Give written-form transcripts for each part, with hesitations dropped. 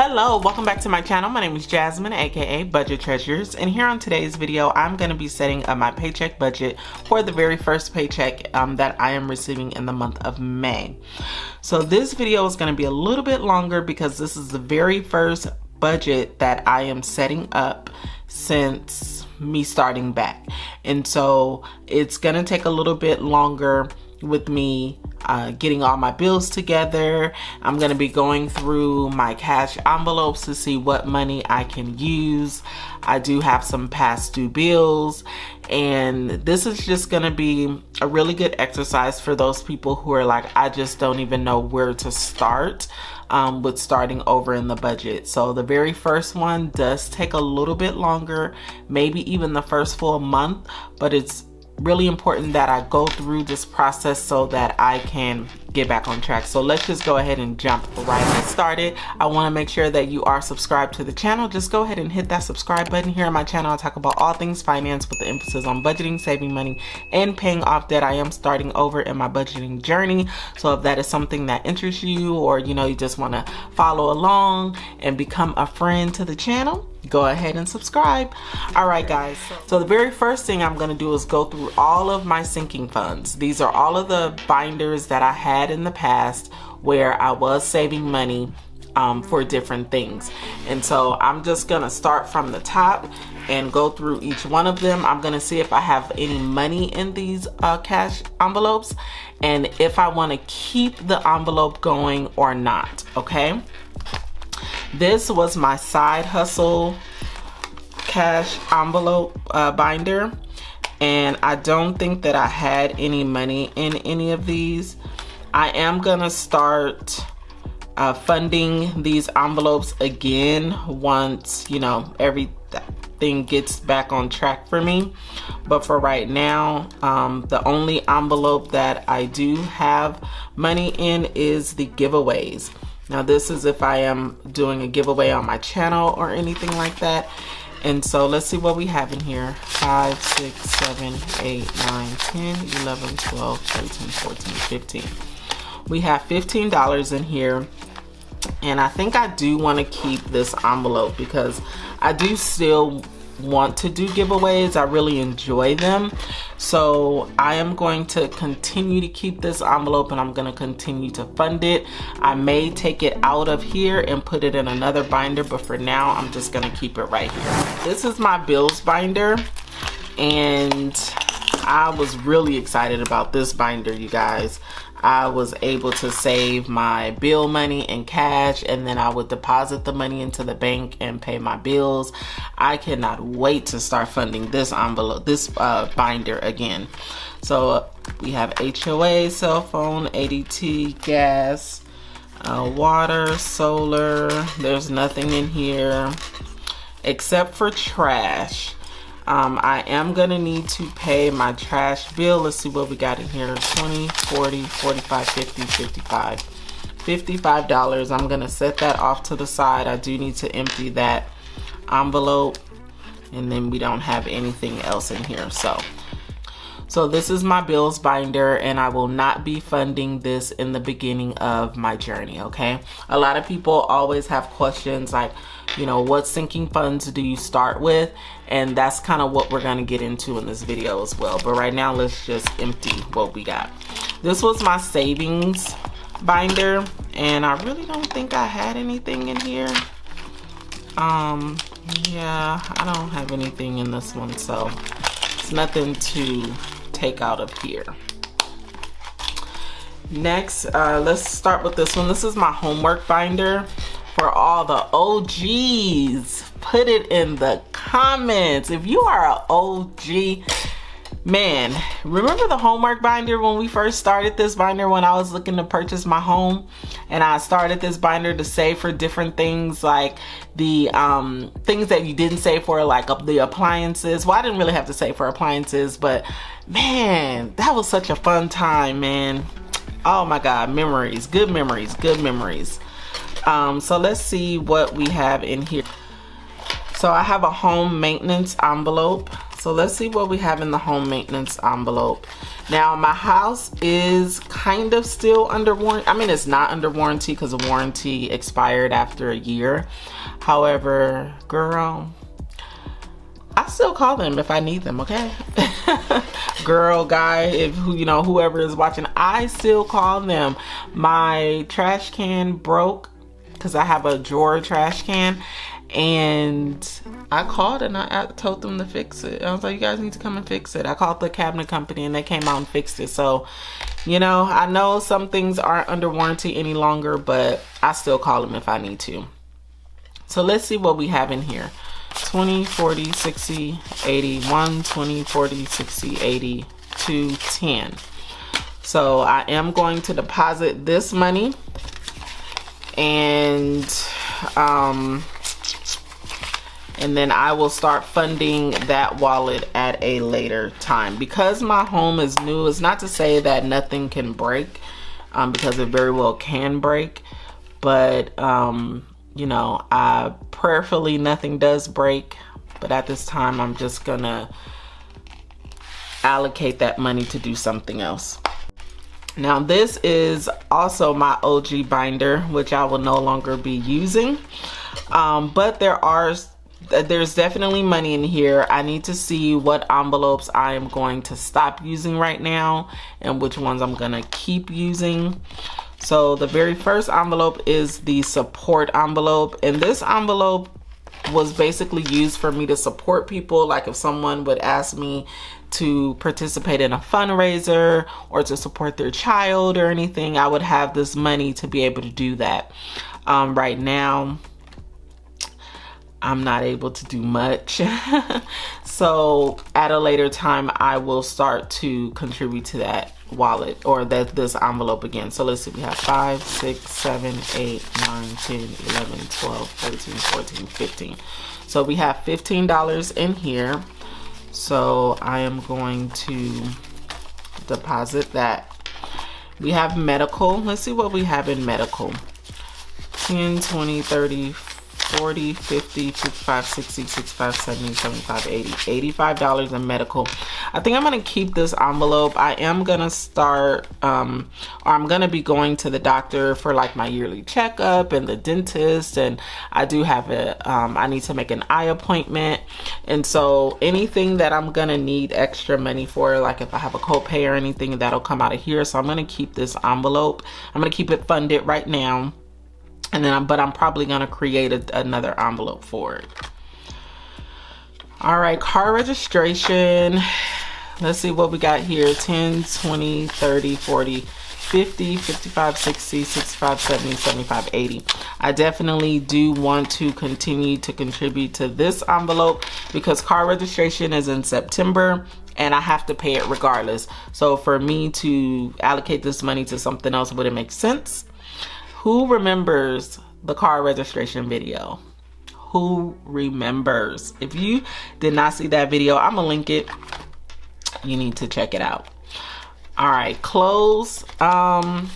Hello, welcome back to my channel. My name is Jasmine, aka Budget Treasures, and here on today's video I'm going to be setting up my paycheck budget for the very first paycheck that I am receiving in the month of May. So this video is going to be a little bit longer because this is the very first budget that I am setting up since me starting back, and so it's going to take a little bit longer with me getting all my bills together. I'm going to be going through my cash envelopes to see what money I can use. I do have some past due bills, and this is just going to be a really good exercise for those people who are like, I just don't even know where to start with starting over in the budget. So the very first one does take a little bit longer, maybe even the first full month, but it's really important that I go through this process so that I can get back on track. So let's just go ahead and jump right started. I want to make sure that you are subscribed to the channel. Just go ahead and hit that subscribe button. Here on my channel I talk about all things finance with the emphasis on budgeting, saving money, and paying off debt. I am starting over in my budgeting journey, so if that is something that interests you, or you just want to follow along and become a friend to the channel, go ahead and subscribe. All right guys, so the very first thing I'm going to do is go through all of my sinking funds. These are all of the binders that I had in the past where I was saving money for different things, and so I'm just gonna start from the top and go through each one of them. I'm gonna see if I have any money in these cash envelopes and if I want to keep the envelope going or not. Okay, this was my side hustle cash envelope binder, and I don't think that I had any money in any of these. I am gonna start funding these envelopes again once everything gets back on track for me, but for right now the only envelope that I do have money in is the giveaways. Now this is if I am doing a giveaway on my channel or anything like that. And so let's see what we have in here. 5, 6, 7, 8, 9, 10, 11, 12, 13, 14, 15. We have $15 in here. And I think I do want to keep this envelope because I do still want to do giveaways. I really enjoy them. So I am going to continue to keep this envelope, and I'm going to continue to fund it. I may take it out of here and put it in another binder, but for now I'm just going to keep it right here. This is my bills binder, and I was really excited about this binder, you guys. I was able to save my bill money in cash, and then I would deposit the money into the bank and pay my bills. I cannot wait to start funding this envelope, this binder again. So we have HOA, cell phone, ADT, gas, water, solar. There's nothing in here except for trash. I am gonna need to pay my trash bill. Let's see what we got in here. 20, 40, 45, 50, 55. $55. I'm gonna set that off to the side. I do need to empty that envelope, and then we don't have anything else in here. So this is my bills binder, and I will not be funding this in the beginning of my journey, okay? A lot of people always have questions like, what sinking funds do you start with? And that's kind of what we're going to get into in this video as well. But right now, let's just empty what we got. This was my savings binder, and I really don't think I had anything in here. Yeah, I don't have anything in this one, so it's nothing to take out of here. Next, let's start with this one. This is my homework binder. For all the OGs, put it in the comments. If you are an OG, man, remember the homework binder when we first started this binder, when I was looking to purchase my home, and I started this binder to save for different things, like the things that you didn't save for, like the appliances. Well, I didn't really have to save for appliances, but man, that was such a fun time, man. Oh my God, memories, good memories, good memories. So let's see what we have in here. So I have a home maintenance envelope. So let's see what we have in the home maintenance envelope. Now my house is kind of still under warranty. I mean, it's not under warranty because the warranty expired after a year. However, girl, I still call them if I need them, okay? Girl, guy, if you know, whoever is watching, I still call them. My trash can broke because I have a drawer trash can, and I called and I told them to fix it. I was like, you guys need to come and fix it. I called the cabinet company and they came out and fixed it. So, you know, I know some things aren't under warranty any longer, but I still call them if I need to. So let's see what we have in here. 20, 40, 60, 80, 1, 20, 40, 60, 80, 2, 10. So I am going to deposit this money, and then I will start funding that wallet at a later time. Because my home is new, it's not to say that nothing can break, because it very well can break, but you know, prayerfully nothing does break, but at this time I'm just gonna allocate that money to do something else. Now this is also my OG binder, which I will no longer be using, but there's definitely money in here. I need to see what envelopes I am going to stop using right now and which ones I'm gonna keep using. So the very first envelope is the support envelope, and this envelope was basically used for me to support people. Like if someone would ask me to participate in a fundraiser or to support their child or anything, I would have this money to be able to do that. Right now, I'm not able to do much. So at a later time, I will start to contribute to that wallet or this envelope again. So let's see, we have 5, 6, 7, 8, 9, 10, 11, 12, 13, 14, 15. So we have $15 in here. So I am going to deposit that. We have medical. Let's see what we have in medical. 10, 20, 30, 40, 50, 55, 60, 65, 70, 75, 80. $85 in medical. I think I'm going to keep this envelope. I am going to start, or I'm going to be going to the doctor for like my yearly checkup and the dentist. And I do have I need to make an eye appointment. And so anything that I'm going to need extra money for, like if I have a copay or anything, that'll come out of here. So I'm going to keep this envelope. I'm going to keep it funded right now. And then, but I'm probably gonna create another envelope for it. All right, car registration. Let's see what we got here. 10, 20, 30, 40, 50, 55, 60, 65, 70, 75, 80. I definitely do want to continue to contribute to this envelope because car registration is in September and I have to pay it regardless. So for me to allocate this money to something else wouldn't make sense. Who remembers the car registration video? Who remembers? If you did not see that video, I'm gonna link it. You need to check it out. All right, clothes. I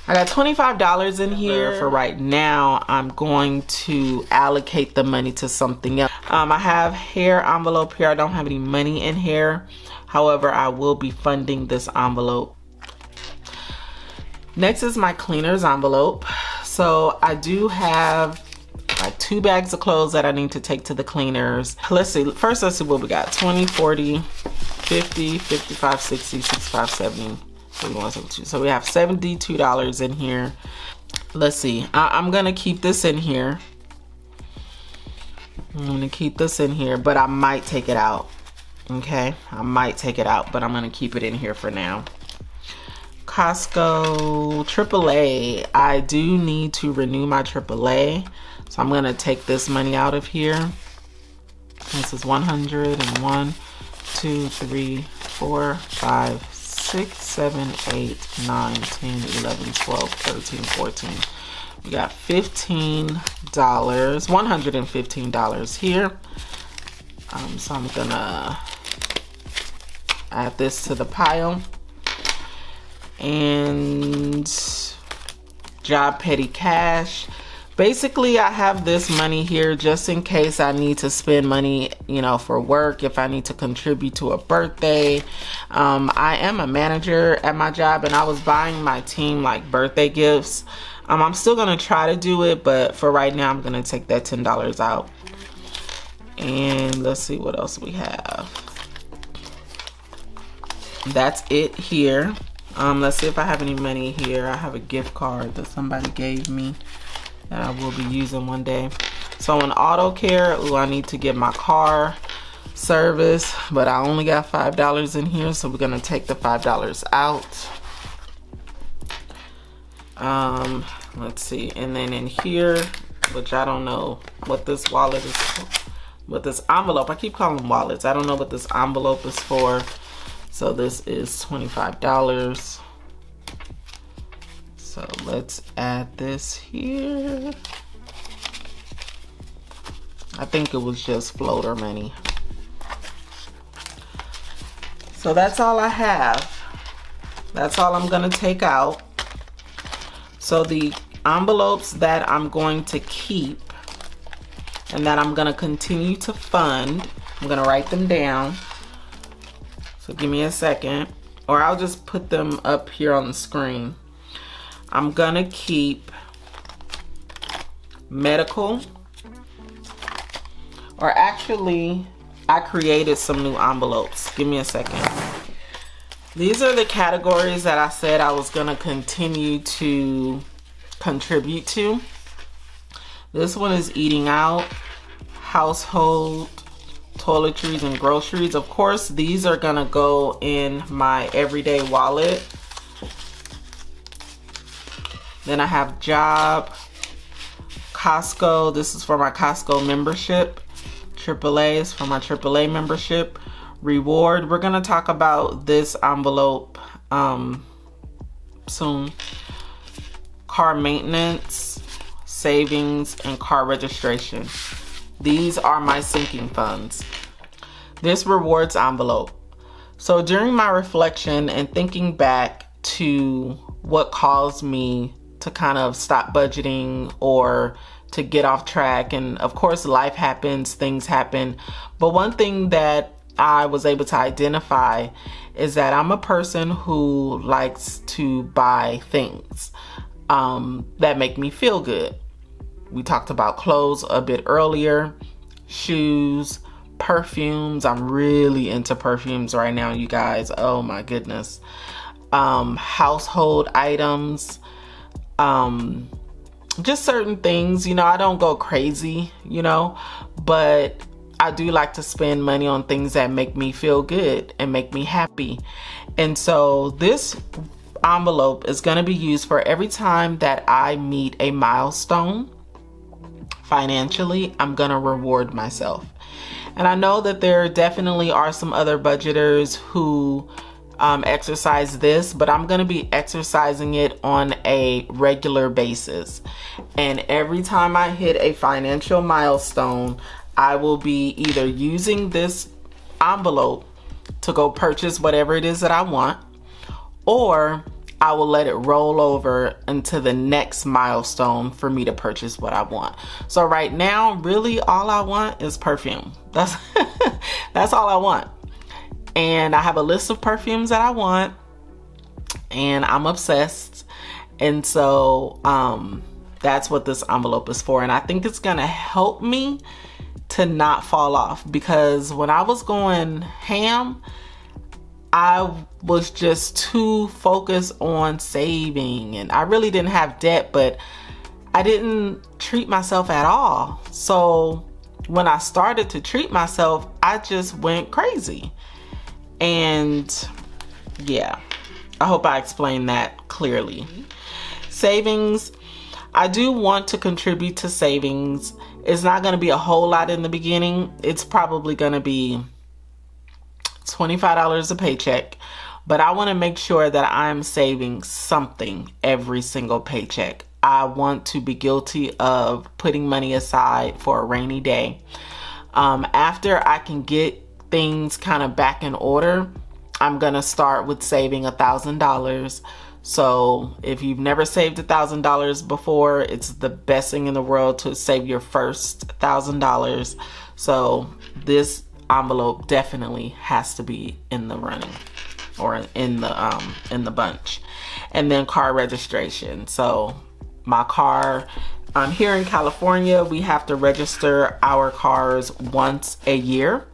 got $25 in here for right now. I'm going to allocate the money to something else. I have hair envelope here. I don't have any money in here. However, I will be funding this envelope. Next is my cleaners envelope. So I do have like 2 bags of clothes that I need to take to the cleaners. Let's see, first let's see what we got. 20, 40, 50, 55, 60, 65, 70, 71, 72. So we have $72 in here. Let's see, I'm gonna keep this in here. I'm gonna keep this in here, but I might take it out. Okay, I might take it out, but I'm gonna keep it in here for now. Costco AAA. I do need to renew my AAA, so I'm gonna take this money out of here. This is 101, 2, 3, 4, 5, 6, 7, 8, 9, 10, 11, 12, 13, 14. We got $15, $115 here. So I'm gonna add this to the pile. And job petty cash. Basically, I have this money here just in case I need to spend money, you know, for work, if I need to contribute to a birthday. I am a manager at my job, and I was buying my team like birthday gifts. I'm still gonna try to do it, but for right now, I'm gonna take that $10 out. And let's see what else we have. That's it here. Let's see if I have any money here. I have a gift card that somebody gave me that I will be using one day. So in auto care, ooh, I need to get my car service, but I only got $5 in here, so we're gonna take the $5 out. Let's see, and then in here, which I don't know what this wallet is for, what this envelope, I keep calling them wallets. I don't know what this envelope is for. So this is $25. So let's add this here. I think it was just floater money. So that's all I have. That's all I'm gonna take out. So the envelopes that I'm going to keep and that I'm gonna continue to fund, I'm gonna write them down. So give me a second, or I'll just put them up here on the screen. I'm gonna keep medical, or actually, I created some new envelopes. Give me a second. These are the categories that I said I was gonna continue to contribute to. This one is eating out, household, toiletries, and groceries. Of course, these are gonna go in my everyday wallet. Then I have job, Costco. This is for my Costco membership. AAA is for my AAA membership. Reward, we're gonna talk about this envelope soon. Car maintenance, savings, and car registration. These are my sinking funds. This rewards envelope. So during my reflection and thinking back to what caused me to kind of stop budgeting or to get off track, and of course life happens, things happen, but one thing that I was able to identify is that I'm a person who likes to buy things that make me feel good. We talked about clothes a bit earlier, shoes, perfumes. I'm really into perfumes right now, you guys. Oh my goodness. Household items, just certain things. You know, I don't go crazy, you know, but I do like to spend money on things that make me feel good and make me happy. And so this envelope is going to be used for every time that I meet a milestone financially. I'm going to reward myself. And I know that there definitely are some other budgeters who exercise this, but I'm going to be exercising it on a regular basis. And every time I hit a financial milestone, I will be either using this envelope to go purchase whatever it is that I want, or I will let it roll over into the next milestone for me to purchase what I want. So right now, really all I want is perfume. That's that's all I want. And I have a list of perfumes that I want, and I'm obsessed. And so that's what this envelope is for. And I think it's gonna help me to not fall off, because when I was going ham, I was just too focused on saving, and I really didn't have debt, but I didn't treat myself at all. So when I started to treat myself, I just went crazy. And yeah, I hope I explained that clearly. Savings, I do want to contribute to savings. It's not going to be a whole lot in the beginning. It's probably going to be $25 a paycheck, but I want to make sure that I'm saving something every single paycheck. I want to be guilty of putting money aside for a rainy day. After I can get things kind of back in order, I'm going to start with saving $1,000 So if you've never saved $1,000 before, it's the best thing in the world to save your first $1,000. So this envelope definitely has to be in the running, or in the bunch. And then car registration. So my car, here in California, we have to register our cars once a year.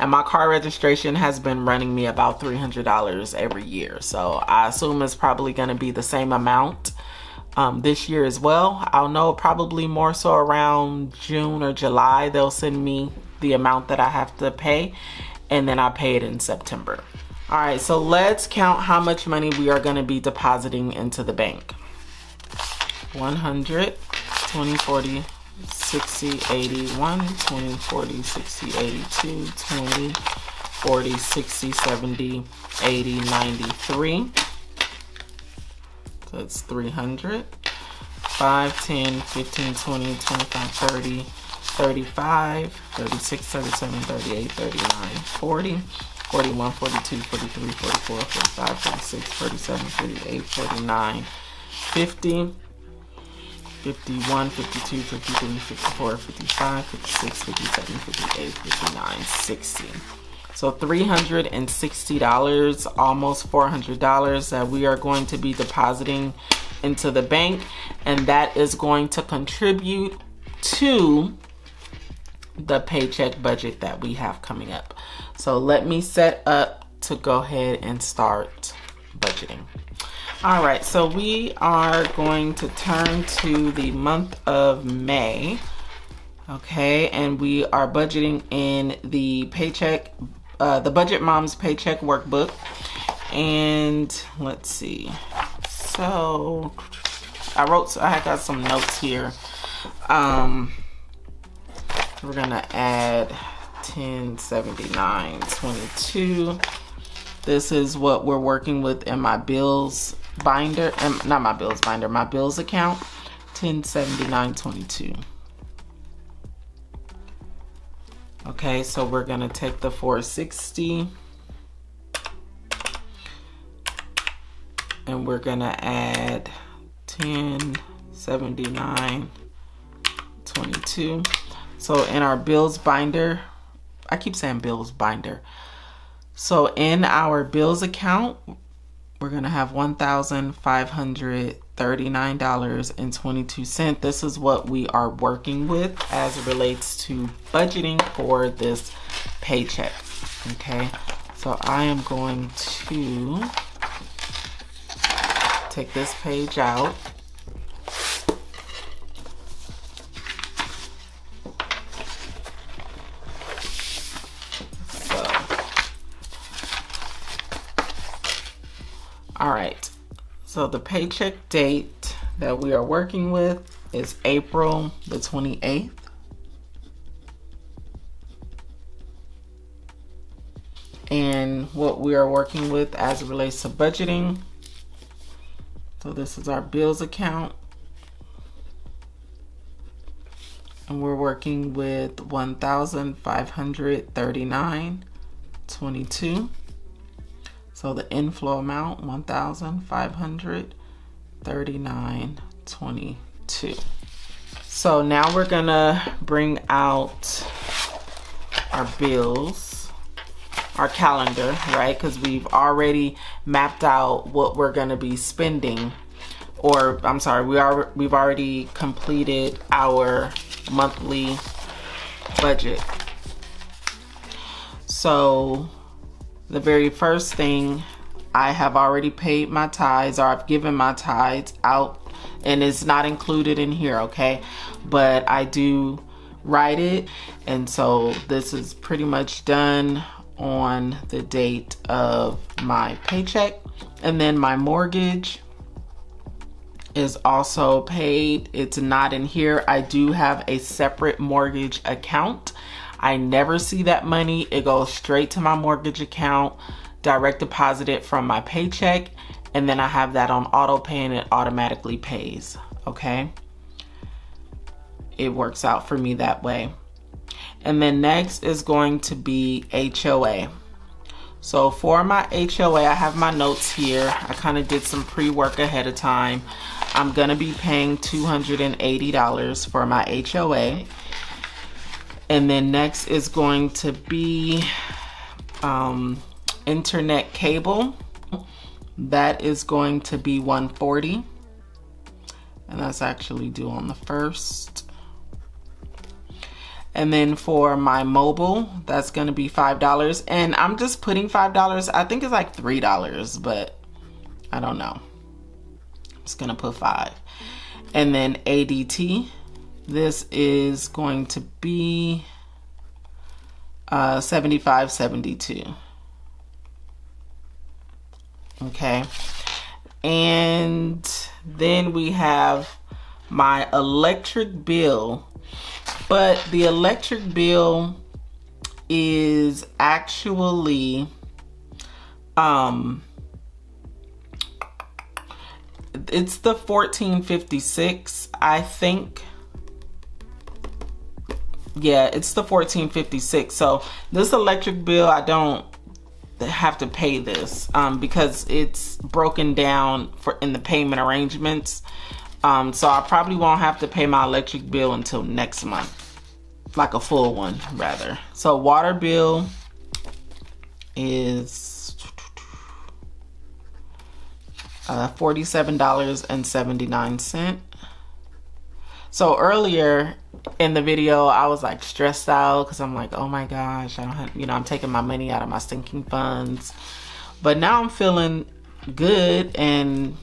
And my car registration has been running me about $300 every year. So I assume it's probably going to be the same amount this year as well. I'll know probably more so around June or July. They'll send me the amount that I have to pay, and then I pay it in September. All right, so let's count how much money we are going to be depositing into the bank. 100, 20, 40, 60, 80, 1, 20, 40, 60, 82, 20, 40, 60, 70, 80, 93. So that's 300. 5, 10, 15, 20, 25, 30, 35, 36, 37, 38, 39, 40, 41, 42, 43, 44, 45, 46, 47, 48, 49, 50. 51, 52, 53, 54, 55, 56, 57, 58, 59, 60. So $360, almost $400 that we are going to be depositing into the bank, and that is going to contribute to the paycheck budget that we have coming up. So let me set up to go ahead and start budgeting. All right, so we are going to turn to the month of May, okay, and we are budgeting in the paycheck, the Budget Moms Paycheck Workbook. And let's see, so I got some notes here. We're gonna add 1079.22. This is what we're working with in my bills binder, not my bills binder, my bills account. 1079.22. Okay, so we're gonna take the 460 and we're gonna add 1079.22. So in our bills binder, I keep saying bills binder. So in our bills account, we're gonna have $1,539.22. This is what we are working with as it relates to budgeting for this paycheck. Okay, so I am going to take this page out. All right, so the paycheck date that we are working with is April the 28th. And what we are working with as it relates to budgeting, so this is our bills account. And we're working with $1,539.22. So the inflow amount, $1,539.22. So now we're gonna bring out our bills, our calendar, right? Because we've already mapped out what we're gonna be spending, or I'm sorry, we've already completed our monthly budget. So the very first thing, I have already paid my tithes, or I've given my tithes out, and it's not included in here, okay? But I do write it, and so this is pretty much done on the date of my paycheck. And then my mortgage is also paid. It's not in here. I do have a separate mortgage account. I never see that money. It goes straight to my mortgage account, direct deposited from my paycheck, and then I have that on auto pay and it automatically pays, okay? It works out for me that way. And then next is going to be HOA. So for my HOA, I have my notes here. I kind of did some pre-work ahead of time. I'm gonna be paying $280 for my HOA. And then next is going to be internet cable. That is going to be $140. And that's actually due on the 1st. And then for my mobile, that's gonna be $5. And I'm just putting $5. I think it's like $3, but I don't know. I'm just gonna put 5. And then ADT, this is going to be $75.72. Okay. And then we have my electric bill. But the electric bill is actually, it's the $14.56, I think. Yeah, it's the $14.56. So this electric bill, I don't have to pay this because it's broken down in the payment arrangements. So I probably won't have to pay my electric bill until next month, like a full one rather. So water bill is $47.79. So earlier in the video, I was like stressed out because I'm like, oh my gosh, I don't have, I'm taking my money out of my sinking funds. But now I'm feeling good, and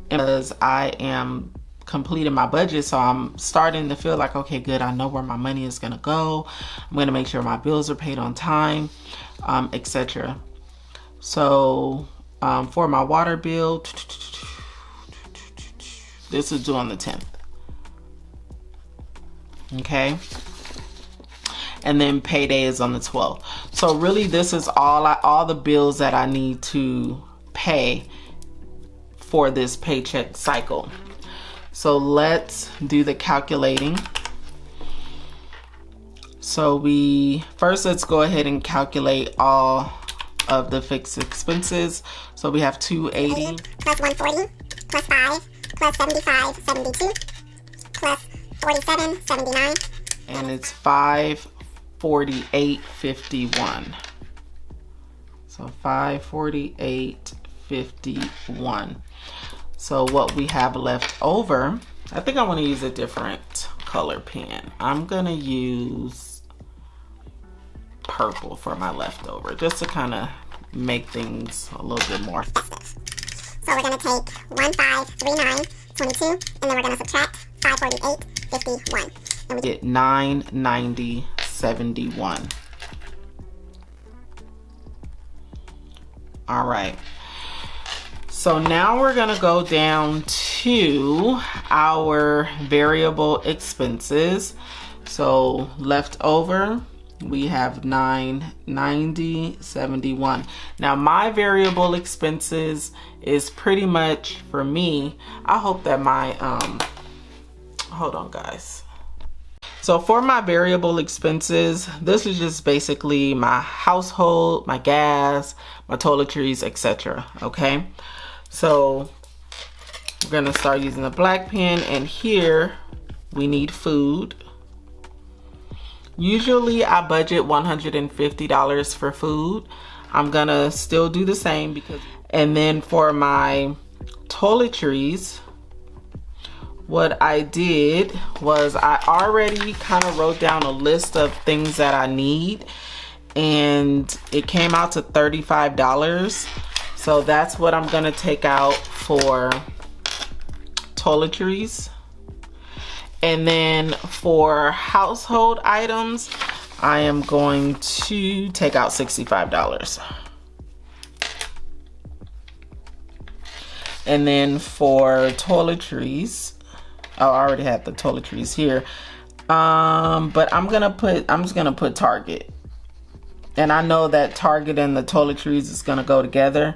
because I am completing my budget, so I'm starting to feel like, okay, good, I know where my money is gonna go. I'm gonna make sure my bills are paid on time, etc. So for my water bill, this is due on the 10th. Okay, and then payday is on the 12th. So really, this is all the bills that I need to pay for this paycheck cycle. So let's do the calculating. So let's go ahead and calculate all of the fixed expenses. So we have 280 plus 140 plus 5 plus 75.72 plus 47.79, and it's 548.51. So 548.51. So what we have left over, I think I want to use a different color pen. I'm gonna use purple for my leftover, just to kind of make things a little bit more festive. So we're gonna take 1539.22, and then we're gonna subtract 548.51, and we get 990.71. All right. So now we're gonna go down to our variable expenses. So left over, we have 990.71. Now my variable expenses is pretty much, for me, I hope that my, hold on guys. So for my variable expenses, this is just basically my household, my gas, my toiletries, etc. Okay. So we're gonna start using the black pen, and here we need food. Usually I budget $150 for food. I'm gonna still do the same and then for my toiletries, what I did was I already kind of wrote down a list of things that I need, and it came out to $35. So that's what I'm gonna take out for toiletries. And then for household items, I am going to take out $65. And then for toiletries, oh, I already have the toiletries here. But I'm just gonna put Target. And I know that Target and the toiletries is gonna go together.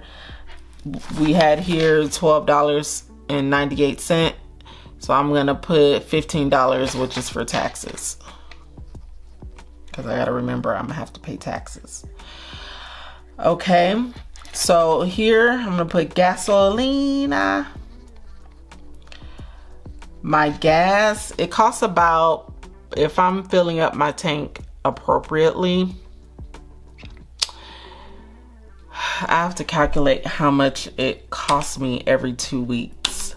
We had here $12.98. So I'm gonna put $15, which is for taxes. Because I gotta remember I'm gonna have to pay taxes. Okay, so here I'm gonna put gasolina. My gas, it costs about, if I'm filling up my tank appropriately, I have to calculate how much it costs me every 2 weeks,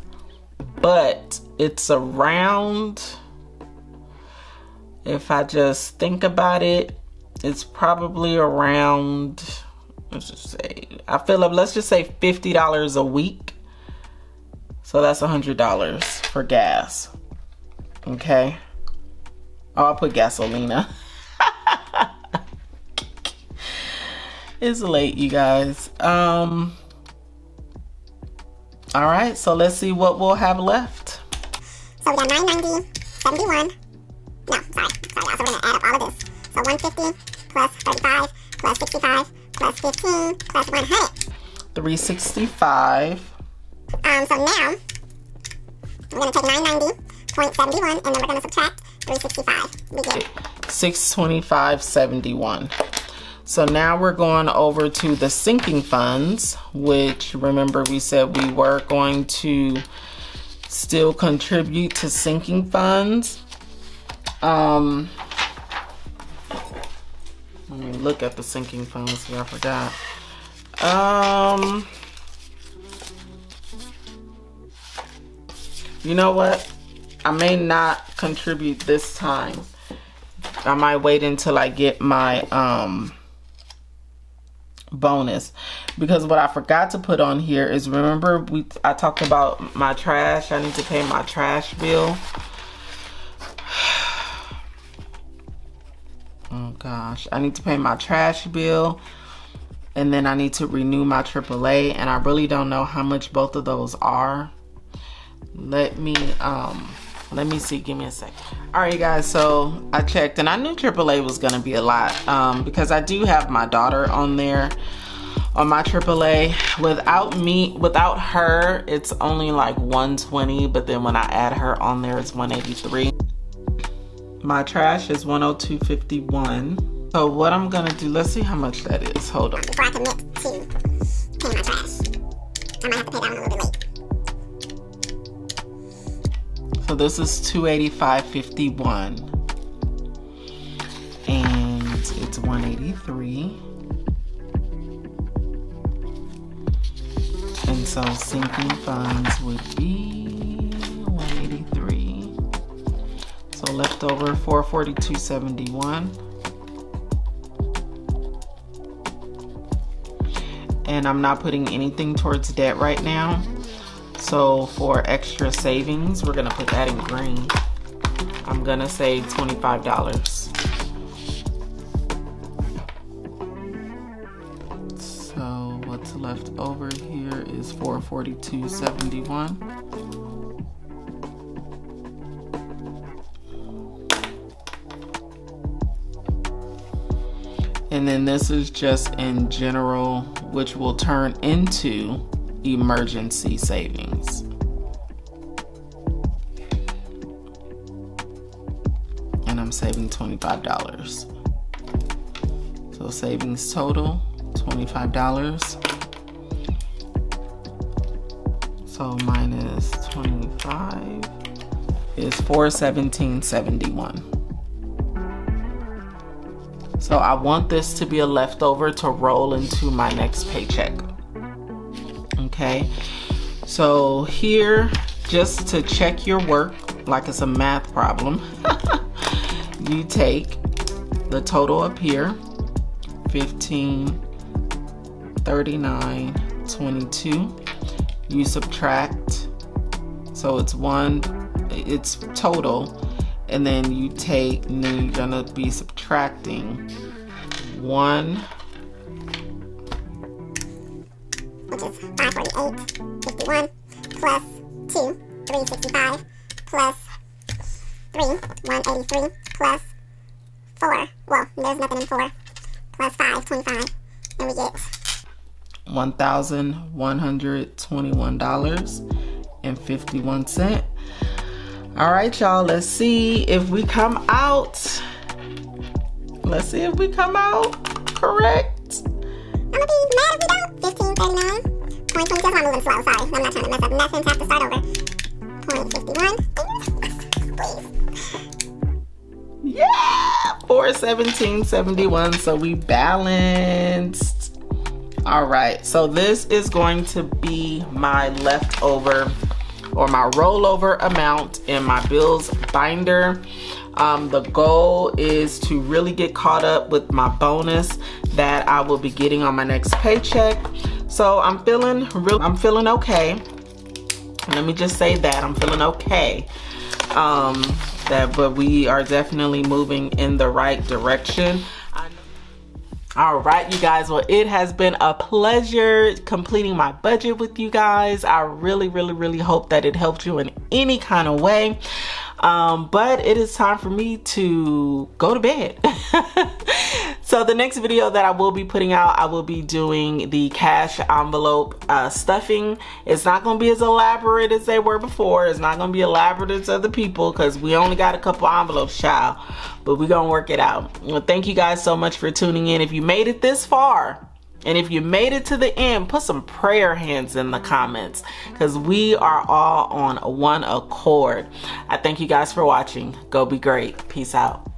but it's around, if I just think about it, it's probably around, let's just say, I fill up, let's just say $50 a week. So that's $100 for gas. Okay. Oh, I'll put gasolina. It's late, you guys. All right, so let's see what we'll have left. So we got 990, 71. No, sorry, y'all. So we're gonna add up all of this. So 150 plus 35 plus 65 plus 15 plus 100. 365. So now we're gonna take 990.71 and then we're gonna subtract 365. We get 625.71. So now we're going over to the sinking funds, which remember we said we were going to still contribute to sinking funds. Let me look at the sinking funds here, I forgot. You know what? I may not contribute this time. I might wait until I get my bonus, because what I forgot to put on here is, remember I talked about my trash. I need to pay my trash bill. Oh gosh, I need to pay my trash bill, and then I need to renew my AAA, and I really don't know how much both of those are. Let me see, give me a second. All right, you guys, so I checked and I knew AAA was gonna be a lot because I do have my daughter on there on my AAA. Without her, it's only like 120, but then when I add her on there, it's 183. My trash is 102.51. So what I'm gonna do, let's see how much that is. Hold on. before I commit to pay my trash. I might have to pay that one a little bit late. So this is $285.51, and it's 183. And so sinking funds would be 183. So left over 442.71. And I'm not putting anything towards debt right now. So for extra savings, we're gonna put that in green. I'm gonna save $25. So what's left over here is $442.71. And then this is just in general, which will turn into emergency savings. And I'm saving $25. So savings total, $25. So minus 25 is $417.71. So I want this to be a leftover to roll into my next paycheck. Okay, so here, just to check your work, like it's a math problem, you take the total up here, 15, 39, 22. You subtract, so it's total, and then you take, and then you're gonna be subtracting 1, which is 548.51 plus 2, 365 plus 3, 183 plus 4, well, there's nothing in 4, plus 5, 25, and we get $1,121.51. All right, y'all, let's see if we come out. Let's see if we come out correct. Okay, I'm gonna be mad if we don't. 1539. 0.26. I'm moving slow. Sorry, I'm not trying to mess up nothing. Have to start over. 0.51. Please. Yeah, 417.71. So we balanced. All right, so this is going to be my leftover or my rollover amount in my bills binder. The goal is to really get caught up with my bonus that I will be getting on my next paycheck. So I'm feeling okay. Let me just say that I'm feeling okay. But we are definitely moving in the right direction. All right, you guys, well, it has been a pleasure completing my budget with you guys. I really hope that it helped you in any kind of way. But it is time for me to go to bed. So the next video that I will be putting out, I will be doing the cash envelope stuffing. It's not going to be as elaborate as they were before. It's not going to be elaborate as other people because we only got a couple envelopes, child. But we're going to work it out. Well, thank you guys so much for tuning in. If you made it this far, and if you made it to the end, put some prayer hands in the comments because we are all on one accord. I thank you guys for watching. Go be great. Peace out.